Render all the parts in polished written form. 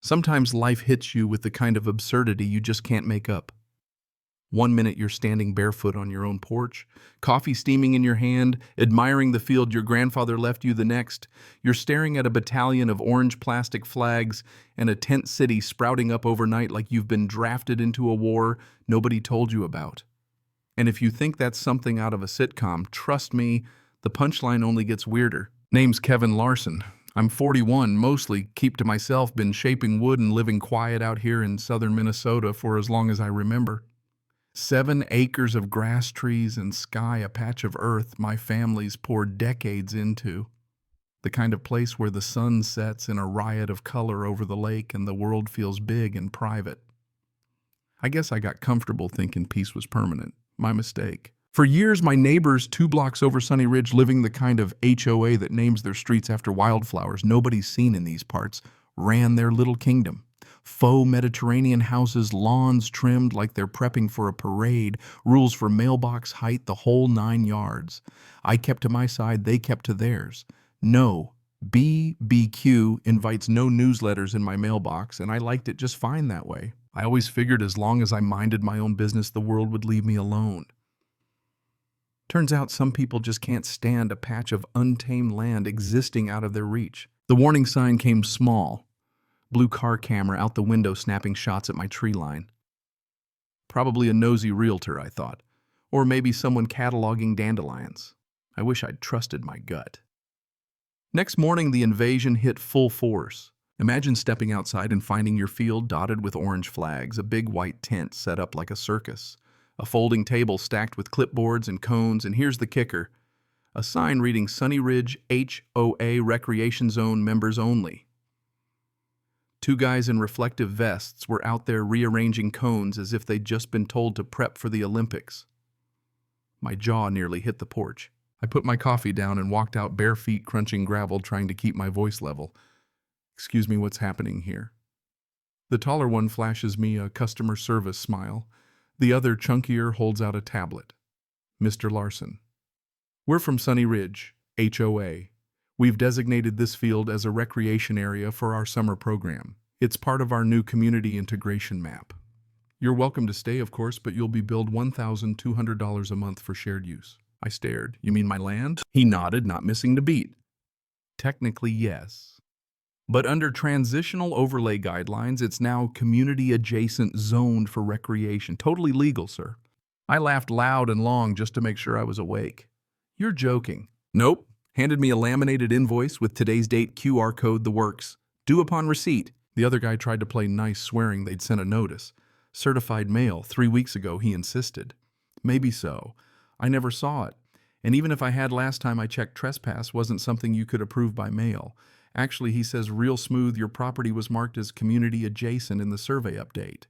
Sometimes life hits you with the kind of absurdity you just can't make up. One minute you're standing barefoot on your own porch, coffee steaming in your hand, admiring the field your grandfather left you. The next, you're staring at a battalion of orange plastic flags and a tent city sprouting up overnight like you've been drafted into a war nobody told you about. And if you think that's something out of a sitcom, trust me, the punchline only gets weirder. Name's Kevin Larson. I'm 41, mostly keep to myself, been shaping wood and living quiet out here in southern Minnesota for as long as I remember. 7 acres of grass, trees, and sky, a patch of earth my family's poured decades into. The kind of place where the sun sets in a riot of color over the lake and the world feels big and private. I guess I got comfortable thinking peace was permanent. My mistake. For years, my neighbors 2 blocks over Sunny Ridge, living the kind of HOA that names their streets after wildflowers nobody's seen in these parts, ran their little kingdom. Faux Mediterranean houses, lawns trimmed like they're prepping for a parade, rules for mailbox height, the whole 9 yards. I kept to my side, they kept to theirs. No, BBQ invites no newsletters in my mailbox, and I liked it just fine that way. I always figured as long as I minded my own business, the world would leave me alone. Turns out some people just can't stand a patch of untamed land existing out of their reach. The warning sign came small. Blue car camera out the window snapping shots at my tree line. Probably a nosy realtor, I thought. Or maybe someone cataloging dandelions. I wish I'd trusted my gut. Next morning, the invasion hit full force. Imagine stepping outside and finding your field dotted with orange flags, a big white tent set up like a circus, a folding table stacked with clipboards and cones, and here's the kicker, a sign reading Sunny Ridge HOA Recreation Zone members only. 2 guys in reflective vests were out there rearranging cones as if they'd just been told to prep for the Olympics. My jaw nearly hit the porch. I put my coffee down and walked out, bare feet crunching gravel, trying to keep my voice level. Excuse me, what's happening here? The taller one flashes me a customer service smile. The other, chunkier, holds out a tablet. Mr. Larson. We're from Sunny Ridge, HOA. We've designated this field as a recreation area for our summer program. It's part of our new community integration map. You're welcome to stay, of course, but you'll be billed $1,200 a month for shared use. I stared. You mean my land? He nodded, not missing the beat. Technically, yes. But under transitional overlay guidelines, it's now community-adjacent zoned for recreation. Totally legal, sir. I laughed loud and long just to make sure I was awake. You're joking. Nope. Handed me a laminated invoice with today's date, QR code, the works. Due upon receipt. The other guy tried to play nice, swearing they'd sent a notice. Certified mail 3 weeks ago, he insisted. Maybe so. I never saw it. And even if I had last time I checked, trespass wasn't something you could approve by mail. Actually, he says real smooth, your property was marked as community adjacent in the survey update.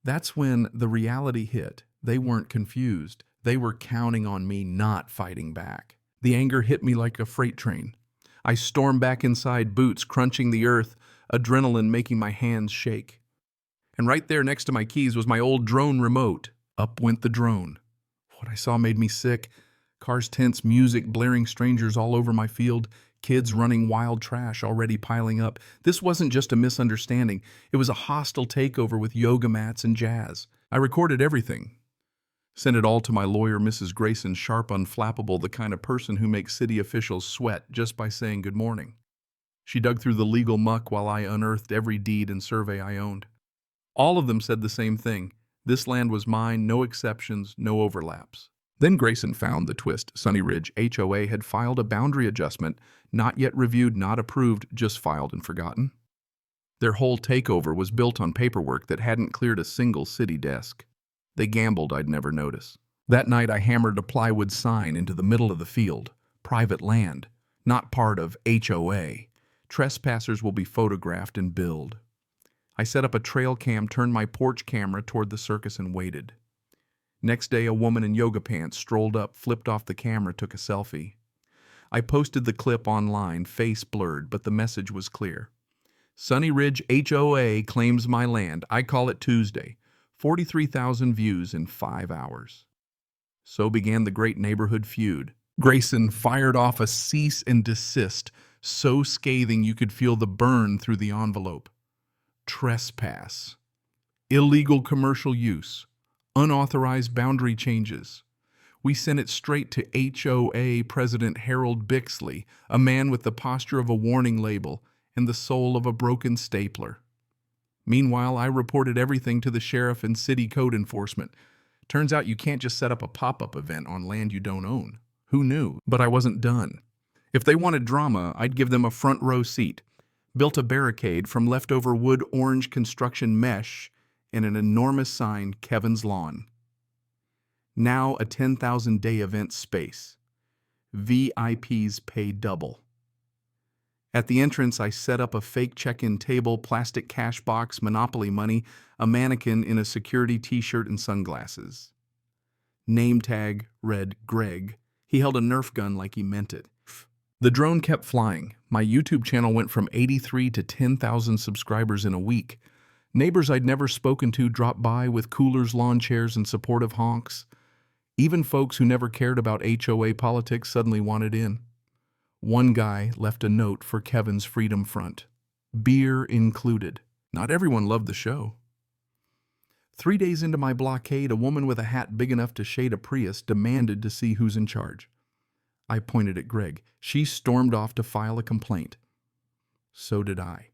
That's when the reality hit. They weren't confused. They were counting on me not fighting back. The anger hit me like a freight train. I stormed back inside, boots crunching the earth, adrenaline making my hands shake. And right there next to my keys was my old drone remote. Up went the drone. What I saw made me sick. Cars tense, music blaring, strangers all over my field. Kids running wild, trash already piling up. This wasn't just a misunderstanding. It was a hostile takeover with yoga mats and jazz. I recorded everything. Sent it all to my lawyer, Mrs. Grayson, sharp, unflappable, the kind of person who makes city officials sweat just by saying good morning. She dug through the legal muck while I unearthed every deed and survey I owned. All of them said the same thing. This land was mine, no exceptions, no overlaps. Then Grayson found the twist. Sunny Ridge HOA had filed a boundary adjustment, not yet reviewed, not approved, just filed and forgotten. Their whole takeover was built on paperwork that hadn't cleared a single city desk. They gambled I'd never notice. That night I hammered a plywood sign into the middle of the field. Private land, not part of HOA. Trespassers will be photographed and billed. I set up a trail cam, turned my porch camera toward the circus and waited. Next day, a woman in yoga pants strolled up, flipped off the camera, took a selfie. I posted the clip online, face blurred, but the message was clear. Sunny Ridge HOA claims my land. I call it Tuesday. 43,000 views in 5 hours. So began the great neighborhood feud. Grayson fired off a cease and desist, so scathing you could feel the burn through the envelope. trespass, illegal commercial use, unauthorized boundary changes. We sent it straight to HOA President Harold Bixley, a man with the posture of a warning label and the soul of a broken stapler. Meanwhile, I reported everything to the sheriff and city code enforcement. Turns out you can't just set up a pop-up event on land you don't own. Who knew? But I wasn't done. If they wanted drama, I'd give them a front row seat. Built a barricade from leftover wood orange construction mesh and an enormous sign, Kevin's Lawn. Now a 10,000-day event space. VIPs pay double. At the entrance, I set up a fake check-in table, plastic cash box, Monopoly money, a mannequin in a security t-shirt and sunglasses. Name tag read Greg. He held a Nerf gun like he meant it. The drone kept flying. My YouTube channel went from 83 to 10,000 subscribers in a week. Neighbors I'd never spoken to dropped by with coolers, lawn chairs, and supportive honks. Even folks who never cared about HOA politics suddenly wanted in. One guy left a note for Kevin's Freedom Front. Beer included. Not everyone loved the show. 3 days into my blockade, a woman with a hat big enough to shade a Prius demanded to see who's in charge. I pointed at Greg. She stormed off to file a complaint. So did I.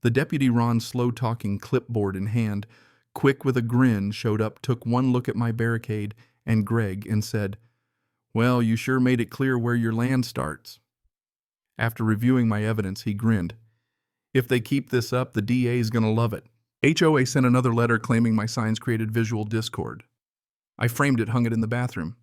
The deputy Ron, slow-talking, clipboard in hand, quick with a grin, showed up, took one look at my barricade and Greg and said, "Well, you sure made it clear where your land starts." After reviewing my evidence, he grinned. "If they keep this up, the DA's gonna love it." HOA sent another letter claiming my signs created visual discord. I framed it, hung it in the bathroom.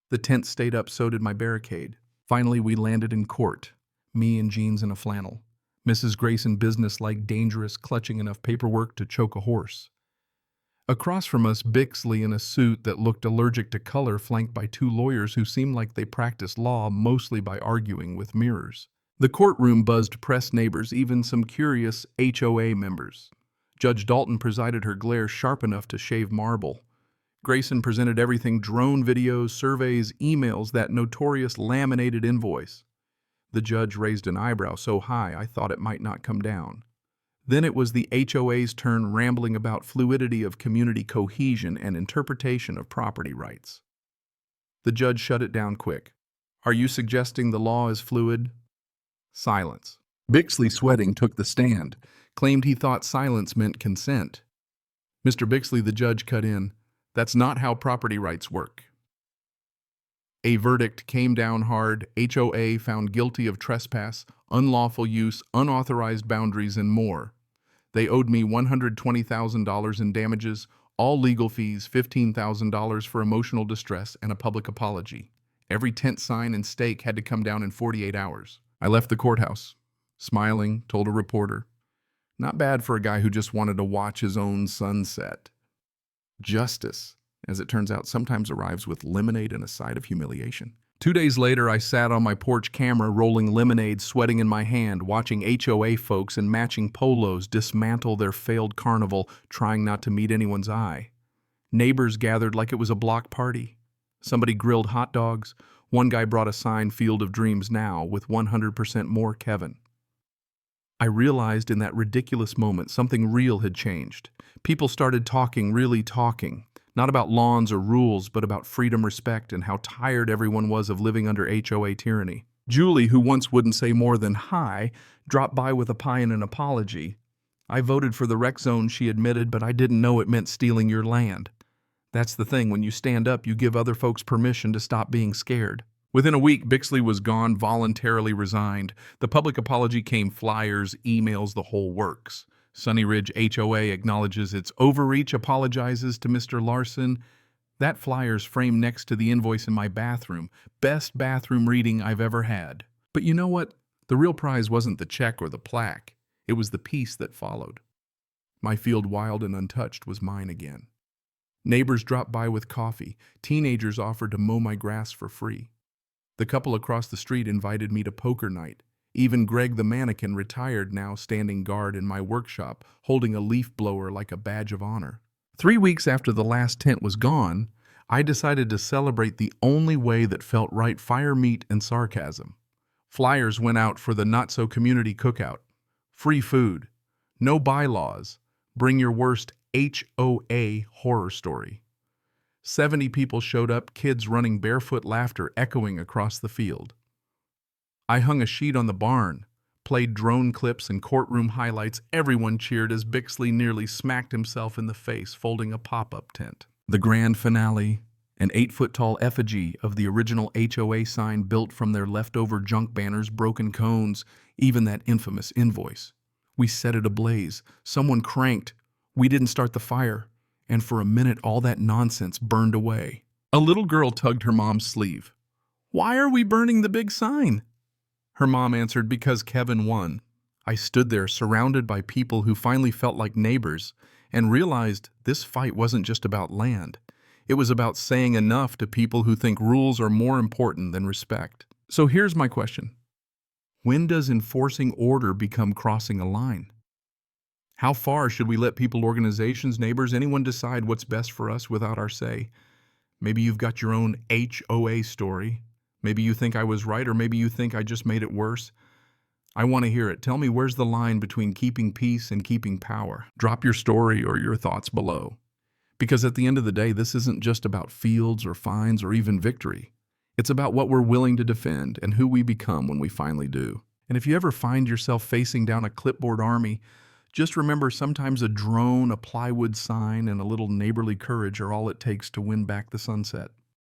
The tent stayed up, so did my barricade. Finally, we landed in court, me in jeans and a flannel. Mrs. Grayson business-like, dangerous, clutching enough paperwork to choke a horse. Across from us, Bixley in a suit that looked allergic to color, flanked by two lawyers who seemed like they practiced law mostly by arguing with mirrors. The courtroom buzzed press, neighbors, even some curious HOA members. Judge Dalton presided, her glare sharp enough to shave marble. Grayson presented everything: drone videos, surveys, emails, that notorious laminated invoice. The judge raised an eyebrow so high I thought it might not come down. Then it was the HOA's turn, rambling about fluidity of community cohesion and interpretation of property rights. The judge shut it down quick. "Are you suggesting the law is fluid?" Silence. Bixley, sweating, took the stand, claimed he thought silence meant consent. "Mr. Bixley," the judge cut in, "that's not how property rights work." A verdict came down hard. HOA found guilty of trespass, unlawful use, unauthorized boundaries, and more. They owed me $120,000 in damages, all legal fees, $15,000 for emotional distress, and a public apology. Every tent, sign, and stake had to come down in 48 hours. I left the courthouse, smiling, told a reporter, "Not bad for a guy who just wanted to watch his own sunset." Justice, as it turns out, sometimes arrives with lemonade and a side of humiliation. 2 days later, I sat on my porch, camera rolling, lemonade sweating in my hand, watching HOA folks in matching polos dismantle their failed carnival, trying not to meet anyone's eye. Neighbors gathered like it was a block party. Somebody grilled hot dogs. One guy brought a sign, "Field of Dreams now," with 100% more Kevin. I realized in that ridiculous moment something real had changed. People started talking, really talking. Not about lawns or rules, but about freedom, respect, and how tired everyone was of living under HOA tyranny. Julie, who once wouldn't say more than hi, dropped by with a pie and an apology. "I voted for the rec zone," she admitted, "but I didn't know it meant stealing your land." That's the thing, when you stand up, you give other folks permission to stop being scared. Within a week, Bixley was gone, voluntarily resigned. The public apology came, flyers, emails, the whole works. Sunny Ridge HOA acknowledges its overreach, apologizes to Mr. Larson. That flyer's framed next to the invoice in my bathroom. Best bathroom reading I've ever had. But you know what? The real prize wasn't the check or the plaque. It was the peace that followed. My field, wild and untouched, was mine again. Neighbors dropped by with coffee. Teenagers offered to mow my grass for free. The couple across the street invited me to poker night. Even Greg the mannequin, retired now, standing guard in my workshop, holding a leaf blower like a badge of honor. 3 weeks after the last tent was gone, I decided to celebrate the only way that felt right: fire, meat, and sarcasm. Flyers went out for the not-so-community cookout. Free food. No bylaws. Bring your worst HOA horror story. 70 people showed up, kids running barefoot, laughter echoing across the field. I hung a sheet on the barn, played drone clips and courtroom highlights. Everyone cheered as Bixley nearly smacked himself in the face folding a pop-up tent. The grand finale, an 8-foot-tall effigy of the original HOA sign built from their leftover junk banners, broken cones, even that infamous invoice. We set it ablaze. Someone cranked. We didn't start the fire. And for a minute, all that nonsense burned away. A little girl tugged her mom's sleeve. "Why are we burning the big sign?" Her mom answered, "Because Kevin won." I stood there surrounded by people who finally felt like neighbors and realized this fight wasn't just about land. It was about saying enough to people who think rules are more important than respect. So here's my question. When does enforcing order become crossing a line? How far should we let people, organizations, neighbors, anyone decide what's best for us without our say? Maybe you've got your own HOA story. Maybe you think I was right, or maybe you think I just made it worse. I want to hear it. Tell me, where's the line between keeping peace and keeping power? Drop your story or your thoughts below. Because at the end of the day, this isn't just about fields or fines or even victory. It's about what we're willing to defend and who we become when we finally do. And if you ever find yourself facing down a clipboard army, just remember, sometimes a drone, a plywood sign, and a little neighborly courage are all it takes to win back the sunset.